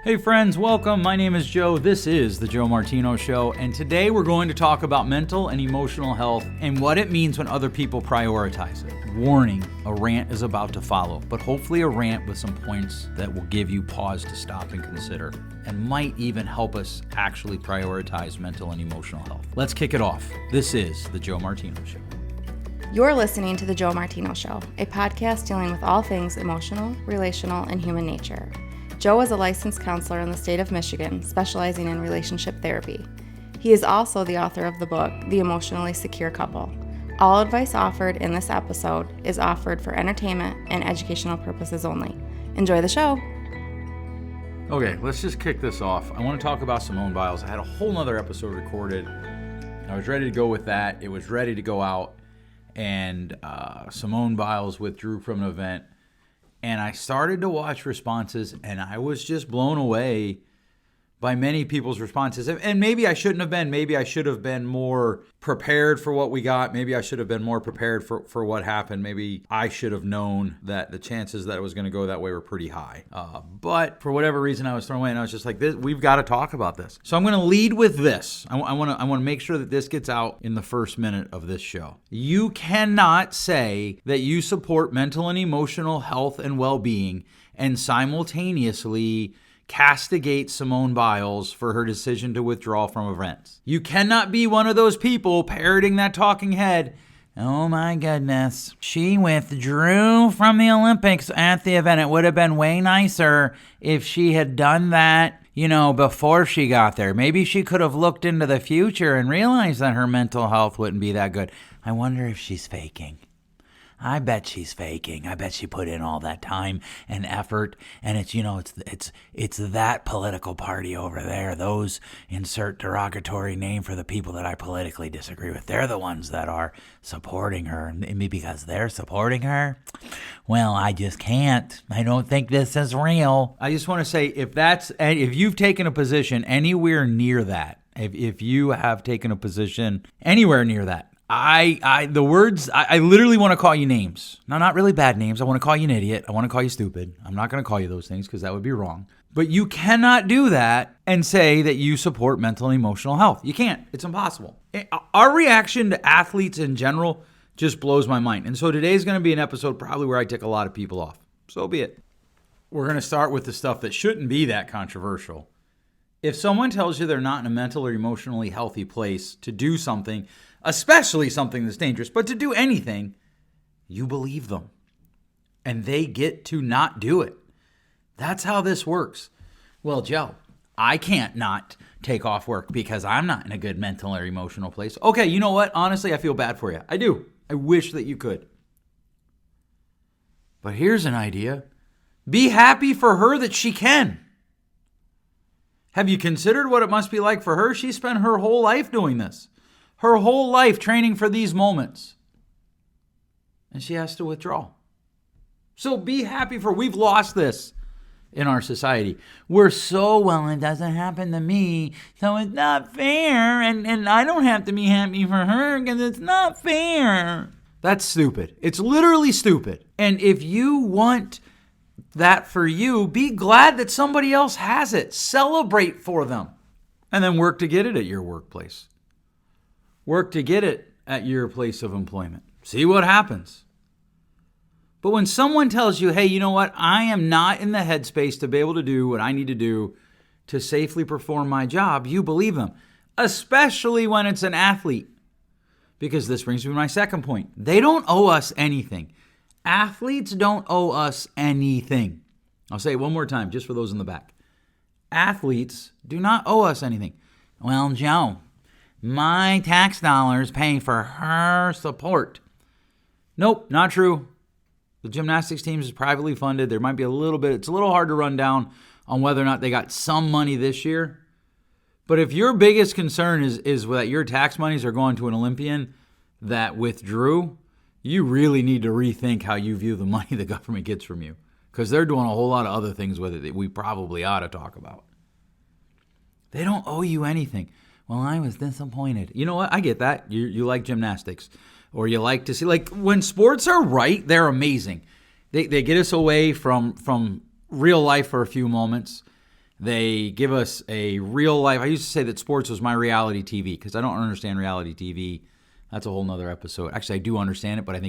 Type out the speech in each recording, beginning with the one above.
Hey friends, welcome. My name is Joe. This is the Joe Martino Show, and today we're going to talk about mental and emotional health and what it means when other people prioritize it. Warning, a rant is about to follow, but hopefully a rant with some points that will give you pause to stop and consider and might even help us actually prioritize mental and emotional health. Let's kick it off. This is the Joe Martino Show. You're listening to the Joe Martino Show, a podcast dealing with all things emotional, relational, and human nature. Joe is a licensed counselor in the state of Michigan, specializing in relationship therapy. He is also the author of the book, The Emotionally Secure Couple. All advice offered in this episode is offered for entertainment and educational purposes only. Enjoy the show. Okay, let's just kick this off. I want to talk about Simone Biles. I had a whole nother episode recorded. I was ready to go with that. It was ready to go out, and Simone Biles withdrew from an event. And I started to watch responses, and I was just blown away by many people's responses. And maybe I shouldn't have been. Maybe I should have been more prepared for what we got. Maybe I should have been more prepared for what happened. Maybe I should have known that the chances that it was going to go that way were pretty high. But for whatever reason, I was thrown away, and I was just like, we've got to talk about this. So I'm going to lead with this. I want to make sure that this gets out in the first minute of this show. You cannot say that you support mental and emotional health and well-being and simultaneously castigate Simone Biles for her decision to withdraw from events. You cannot be one of those people parroting that talking head. Oh my goodness, she withdrew from the Olympics at the event. It would have been way nicer if she had done that, before she got there. Maybe she could have looked into the future and realized that her mental health wouldn't be that good. I wonder if she's faking. I bet she's faking. I bet she put in all that time and effort, and it's that political party over there. Those insert derogatory name for the people that I politically disagree with. They're the ones that are supporting her, and maybe because they're supporting her, well, I just can't. I don't think this is real. I just want to say, if you've taken a position anywhere near that, if you have taken a position anywhere near that, I literally want to call you names. No, not really bad names. I want to call you an idiot. I want to call you stupid. I'm not going to call you those things because that would be wrong. But you cannot do that and say that you support mental and emotional health. You can't. It's impossible. Our reaction to athletes in general just blows my mind. And so today's going to be an episode probably where I tick a lot of people off. So be it. We're going to start with the stuff that shouldn't be that controversial. If someone tells you they're not in a mental or emotionally healthy place to do something, especially something that's dangerous, but to do anything, you believe them. And they get to not do it. That's how this works. Well, Joe, I can't not take off work because I'm not in a good mental or emotional place. Okay, you know what? Honestly, I feel bad for you. I do. I wish that you could. But here's an idea. Be happy for her that she can. Have you considered what it must be like for her? She spent her whole life doing this. Her whole life training for these moments. And she has to withdraw. So be happy for her. We've lost this in our society. We're so, well, it doesn't happen to me, so it's not fair. And I don't have to be happy for her because it's not fair. That's stupid. It's literally stupid. And if you want that for you, be glad that somebody else has it. Celebrate for them. And then work to get it at your workplace. Work to get it at your place of employment. See what happens. But when someone tells you, hey, you know what? I am not in the headspace to be able to do what I need to do to safely perform my job, you believe them. Especially when it's an athlete. Because this brings me to my second point. They don't owe us anything. Athletes don't owe us anything. I'll say it one more time, just for those in the back. Athletes do not owe us anything. Well, Joe, my tax dollars pay for her support. Nope, not true. The gymnastics team is privately funded. There might be it's a little hard to run down on whether or not they got some money this year. But if your biggest concern is that your tax monies are going to an Olympian that withdrew, you really need to rethink how you view the money the government gets from you. Because they're doing a whole lot of other things with it that we probably ought to talk about. They don't owe you anything. Well, I was disappointed. You know what? I get that. You like gymnastics. Or you like to see, like, when sports are right, they're amazing. They get us away from real life for a few moments. They give us a real life. I used to say that sports was my reality TV because I don't understand reality TV. That's a whole nother episode. Actually, I do understand it, but I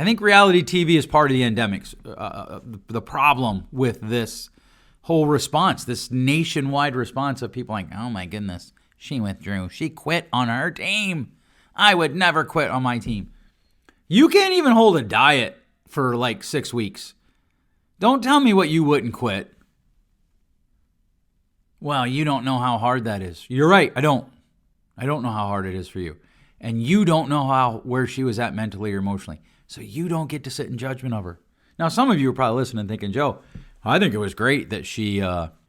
think reality TV is part of the endemics. The problem with this whole response, this nationwide response of people like, oh my goodness, she withdrew. She quit on her team. I would never quit on my team. You can't even hold a diet for like 6 weeks. Don't tell me what you wouldn't quit. Well, you don't know how hard that is. You're right. I don't know how hard it is for you. And you don't know where she was at mentally or emotionally. So you don't get to sit in judgment of her. Now, some of you are probably listening thinking, Joe, I think it was great that she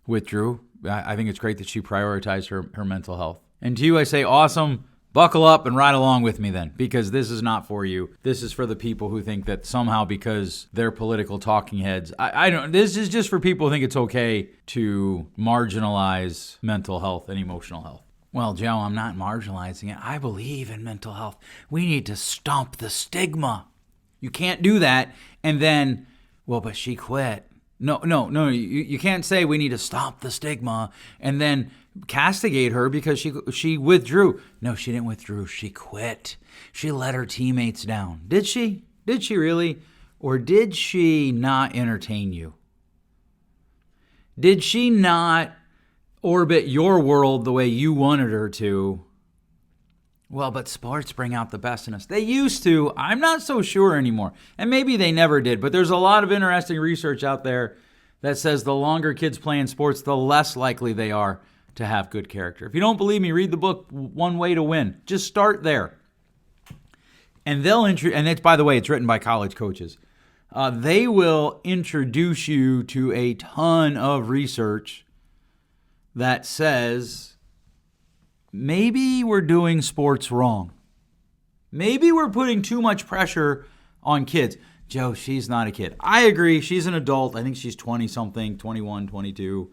withdrew. I think it's great that she prioritized her mental health. And to you, I say, awesome. Buckle up and ride along with me then, because this is not for you. This is for the people who think that somehow because they're political talking heads. I don't. This is just for people who think it's okay to marginalize mental health and emotional health. Well, Joe, I'm not marginalizing it. I believe in mental health. We need to stomp the stigma. You can't do that and then, well, but she quit. No. You can't say we need to stop the stigma and then castigate her because she withdrew. No, she didn't withdraw. She quit. She let her teammates down. Did she? Did she really? Or did she not entertain you? Did she not orbit your world the way you wanted her to? Well, but sports bring out the best in us. They used to. I'm not so sure anymore. And maybe they never did. But there's a lot of interesting research out there that says the longer kids play in sports, the less likely they are to have good character. If you don't believe me, read the book, One Way to Win. Just start there. And and it's, by the way, it's written by college coaches. They will introduce you to a ton of research that says maybe we're doing sports wrong. Maybe we're putting too much pressure on kids. Joe, she's not a kid. I agree. She's an adult. I think she's 20-something, 21, 22.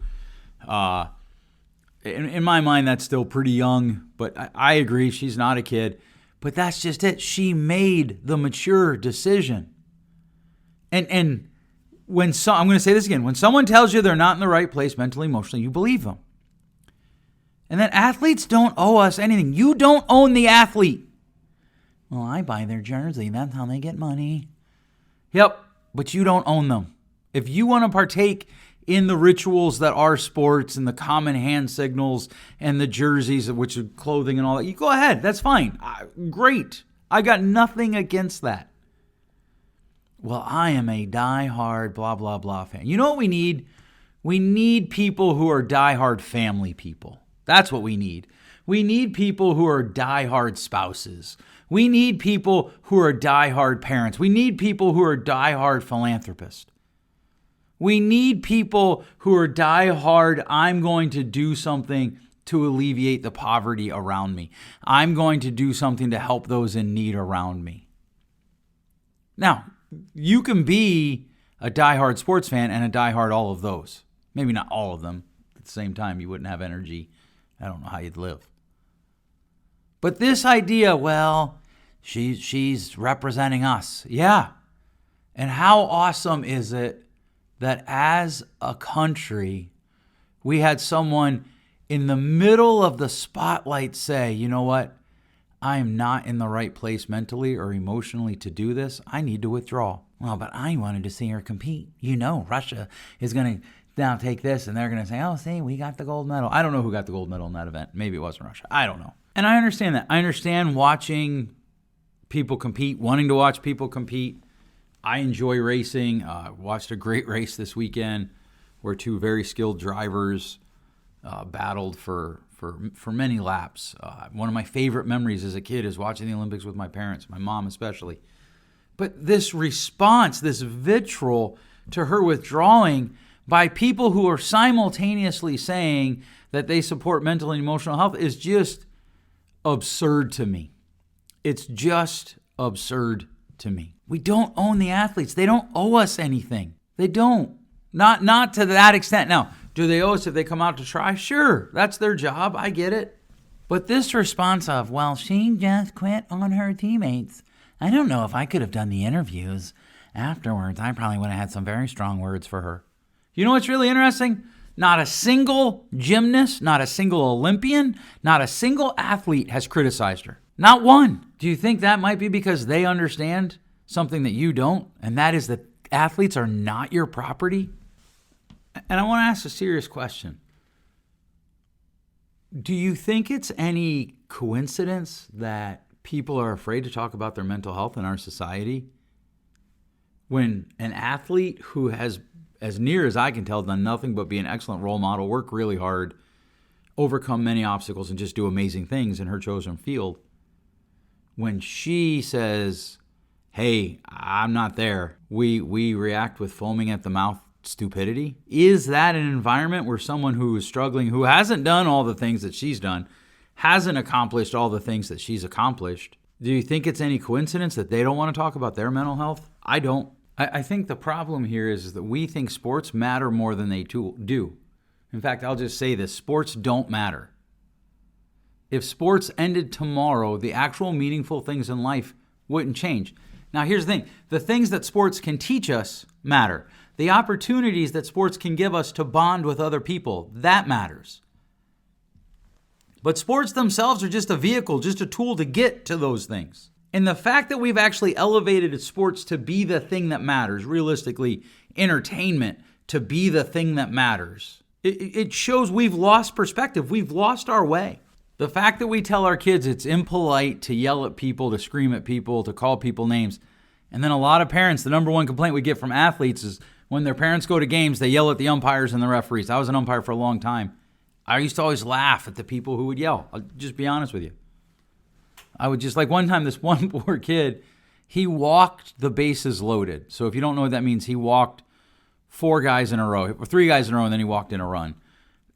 In my mind, that's still pretty young, but I agree. She's not a kid. But that's just it. She made the mature decision. And I'm going to say this again. When someone tells you they're not in the right place mentally, emotionally, you believe them. And then athletes don't owe us anything. You don't own the athlete. Well, I buy their jersey. That's how they get money. Yep, but you don't own them. If you want to partake in the rituals that are sports and the common hand signals and the jerseys, which are clothing and all that, you go ahead. That's fine. Great. I got nothing against that. Well, I am a diehard blah, blah, blah fan. You know what we need? We need people who are diehard family people. That's what we need. We need people who are diehard spouses. We need people who are diehard parents. We need people who are diehard philanthropists. We need people who are diehard, I'm going to do something to alleviate the poverty around me. I'm going to do something to help those in need around me. Now, you can be a diehard sports fan and a diehard all of those. Maybe not all of them. At the same time, you wouldn't have energy. I don't know how you'd live. But this idea, well, she's representing us. Yeah. And how awesome is it that as a country, we had someone in the middle of the spotlight say, you know what? I am not in the right place mentally or emotionally to do this. I need to withdraw. Well, but I wanted to see her compete. You know, Russia is going to now take this and they're going to say, oh, see, we got the gold medal. I don't know who got the gold medal in that event. Maybe it wasn't Russia. I don't know. And I understand that. I understand watching people compete, wanting to watch people compete. I enjoy racing. Watched a great race this weekend where two very skilled drivers battled for many laps. One of my favorite memories as a kid is watching the Olympics with my parents, my mom especially. But this response, this vitriol to her withdrawing by people who are simultaneously saying that they support mental and emotional health is just absurd to me. It's just absurd to me. We don't own the athletes. They don't owe us anything. They don't. Not to that extent. Now, do they owe us if they come out to try? Sure, that's their job. I get it. But this response of, well, she just quit on her teammates. I don't know if I could have done the interviews afterwards. I probably would have had some very strong words for her. You know what's really interesting? Not a single gymnast, not a single Olympian, not a single athlete has criticized her. Not one. Do you think that might be because they understand something that you don't? And that is that athletes are not your property? And I want to ask a serious question. Do you think it's any coincidence that people are afraid to talk about their mental health in our society? When an athlete who has, as near as I can tell, done nothing but be an excellent role model, work really hard, overcome many obstacles, and just do amazing things in her chosen field, when she says, hey, I'm not there, we react with foaming at the mouth stupidity? Is that an environment where someone who is struggling, who hasn't done all the things that she's done, hasn't accomplished all the things that she's accomplished, do you think it's any coincidence that they don't want to talk about their mental health? I don't. I think the problem here is that we think sports matter more than they do. In fact, I'll just say this, sports don't matter. If sports ended tomorrow, the actual meaningful things in life wouldn't change. Now, here's the thing. The things that sports can teach us matter. The opportunities that sports can give us to bond with other people, that matters. But sports themselves are just a vehicle, just a tool to get to those things. And the fact that we've actually elevated sports to be the thing that matters, realistically, entertainment to be the thing that matters, it shows we've lost perspective. We've lost our way. The fact that we tell our kids it's impolite to yell at people, to scream at people, to call people names. And then a lot of parents, the number one complaint we get from athletes is when their parents go to games, they yell at the umpires and the referees. I was an umpire for a long time. I used to always laugh at the people who would yell. I'll just be honest with you. I would just, like one time, this one poor kid, he walked the bases loaded. So if you don't know what that means, he walked 4 guys in a row, or 3 guys in a row, and then he walked in a run.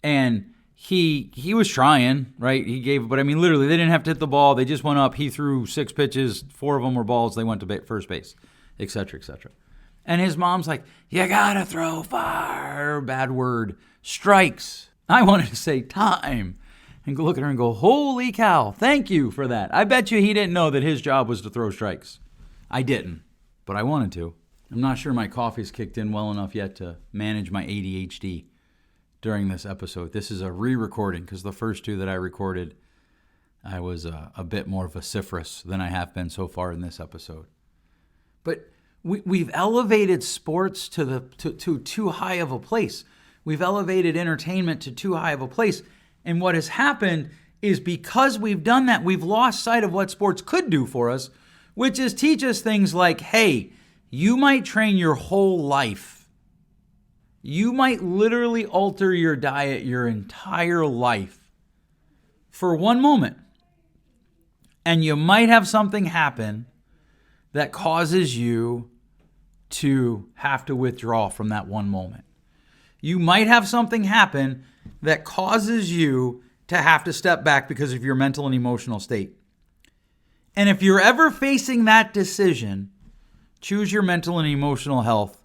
And he was trying, right? He gave, but I mean, literally, they didn't have to hit the ball. They just went up. He threw 6 pitches. 4 of them were balls. They went to first base, et cetera, et cetera. And his mom's like, you gotta throw far, bad word, strikes. I wanted to say time and go look at her and go, holy cow, thank you for that. I bet you he didn't know that his job was to throw strikes. I didn't, but I wanted to. I'm not sure my coffee's kicked in well enough yet to manage my ADHD during this episode. This is a re-recording because the first 2 that I recorded, I was a bit more vociferous than I have been so far in this episode. But we've elevated sports to too high of a place. We've elevated entertainment to too high of a place. And what has happened is because we've done that, we've lost sight of what sports could do for us, which is teach us things like, hey, you might train your whole life. You might literally alter your diet your entire life for one moment. And you might have something happen that causes you to have to withdraw from that one moment. You might have something happen that causes you to have to step back because of your mental and emotional state. And if you're ever facing that decision, choose your mental and emotional health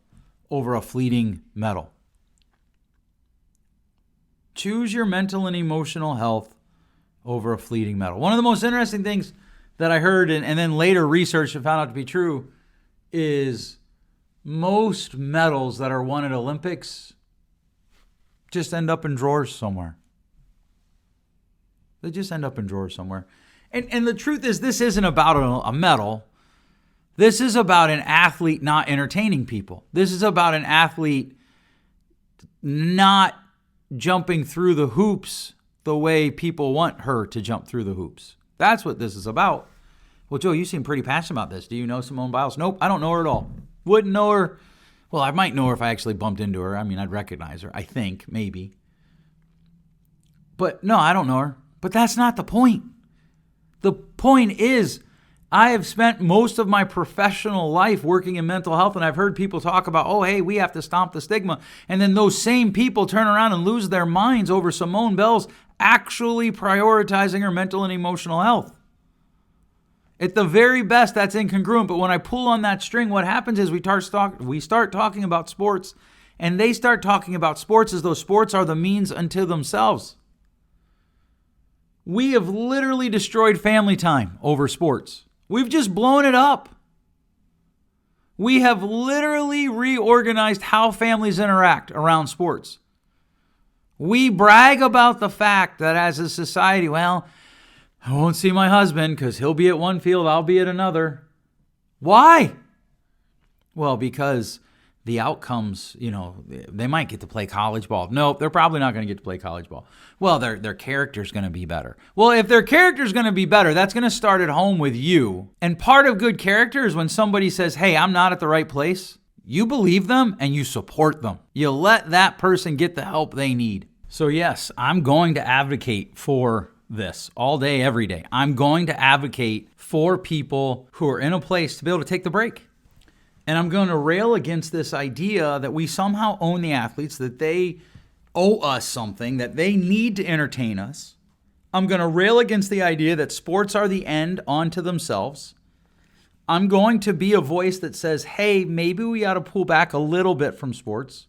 over a fleeting medal. Choose your mental and emotional health over a fleeting medal. One of the most interesting things that I heard and then later researched and found out to be true is most medals that are won at Olympics just end up in drawers somewhere. They just end up in drawers somewhere. And the truth is, this isn't about a medal. This is about an athlete not entertaining people. This is about an athlete not jumping through the hoops the way people want her to jump through the hoops. That's what this is about. Well, Joe, you seem pretty passionate about this. Do you know Simone Biles? Nope, I don't know her at all. Wouldn't know her. Well, I might know her if I actually bumped into her. I mean, I'd recognize her, I think, maybe. But no, I don't know her. But that's not the point. The point is, I have spent most of my professional life working in mental health, and I've heard people talk about, oh, hey, we have to stomp the stigma. And then those same people turn around and lose their minds over Simone Biles actually prioritizing her mental and emotional health. At the very best, that's incongruent. But when I pull on that string, what happens is we start talking about sports, and they start talking about sports as though sports are the means unto themselves. We have literally destroyed family time over sports. We've just blown it up. We have literally reorganized how families interact around sports. We brag about the fact that as a society, well, I won't see my husband because he'll be at one field, I'll be at another. Why? Well, because the outcomes, they might get to play college ball. Nope, they're probably not going to get to play college ball. Well, their character's going to be better. Well, if their character's going to be better, that's going to start at home with you. And part of good character is when somebody says, hey, I'm not at the right place. You believe them and you support them. You let that person get the help they need. So yes, I'm going to advocate for this all day, every day. I'm going to advocate for people who are in a place to be able to take the break. And I'm going to rail against this idea that we somehow own the athletes, that they owe us something, that they need to entertain us. I'm going to rail against the idea that sports are the end unto themselves. I'm going to be a voice that says, hey, maybe we ought to pull back a little bit from sports.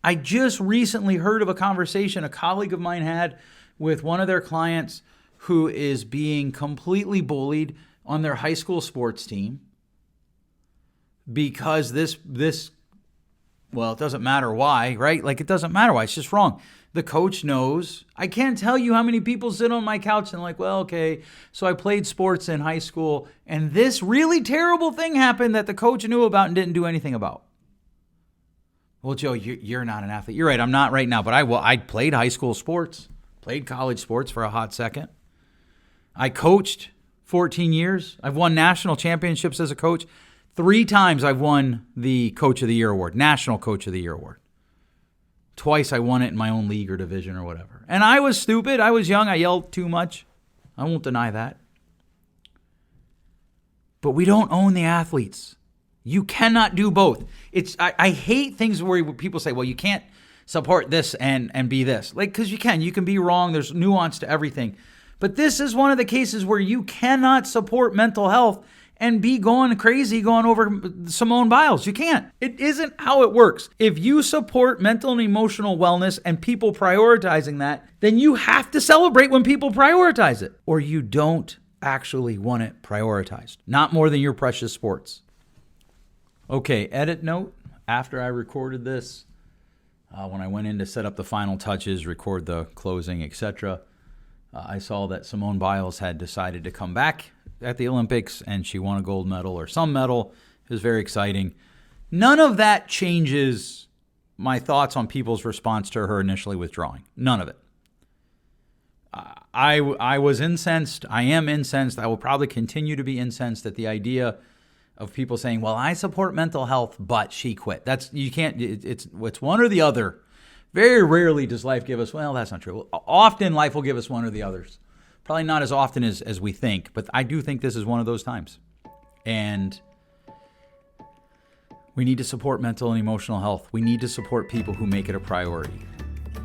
I just recently heard of a conversation a colleague of mine had with one of their clients who is being completely bullied on their high school sports team. Because this, well, it doesn't matter why, right? Like, it doesn't matter why. It's just wrong. The coach knows. I can't tell you how many people sit on my couch and like, well, okay, so I played sports in high school, and this really terrible thing happened that the coach knew about and didn't do anything about. Well, Joe, you're not an athlete. You're right, I'm not right now, but I played high school sports, played college sports for a hot second. I coached 14 years. I've won national championships as a coach. 3 times I've won the Coach of the Year award, National Coach of the Year award. Twice I won it in my own league or division or whatever. And I was stupid. I was young. I yelled too much. I won't deny that. But we don't own the athletes. You cannot do both. I hate things where people say, well, you can't support this and be this. Like, because you can be wrong. There's nuance to everything. But this is one of the cases where you cannot support mental health and be going crazy going over Simone Biles. You can't. It isn't how it works. If you support mental and emotional wellness and people prioritizing that, then you have to celebrate when people prioritize it, or you don't actually want it prioritized. Not more than your precious sports. Okay, edit note. After I recorded this, when I went in to set up the final touches, record the closing, etc., I saw that Simone Biles had decided to come back at the Olympics, and she won a gold medal or some medal. It was very exciting. None of that changes my thoughts on people's response to her initially withdrawing. None of it. I was incensed. I am incensed. I will probably continue to be incensed at the idea of people saying, well, I support mental health, but she quit. You can't, it's one or the other. Very rarely does life give us, well, that's not true. Often life will give us one or the others. Probably not as often as we think, but I do think this is one of those times. And we need to support mental and emotional health. We need to support people who make it a priority.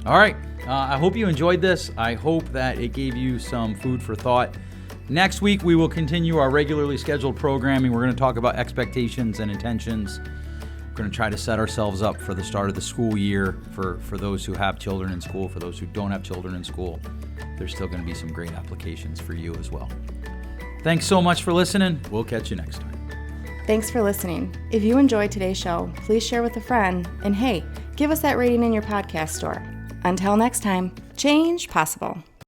All right. I hope you enjoyed this. I hope that it gave you some food for thought. Next week, we will continue our regularly scheduled programming. We're going to talk about expectations and intentions. We're going to try to set ourselves up for the start of the school year for those who have children in school, for those who don't have children in school. There's still going to be some great applications for you as well. Thanks so much for listening. We'll catch you next time. Thanks for listening. If you enjoyed today's show, please share with a friend. And hey, give us that rating in your podcast store. Until next time, change possible.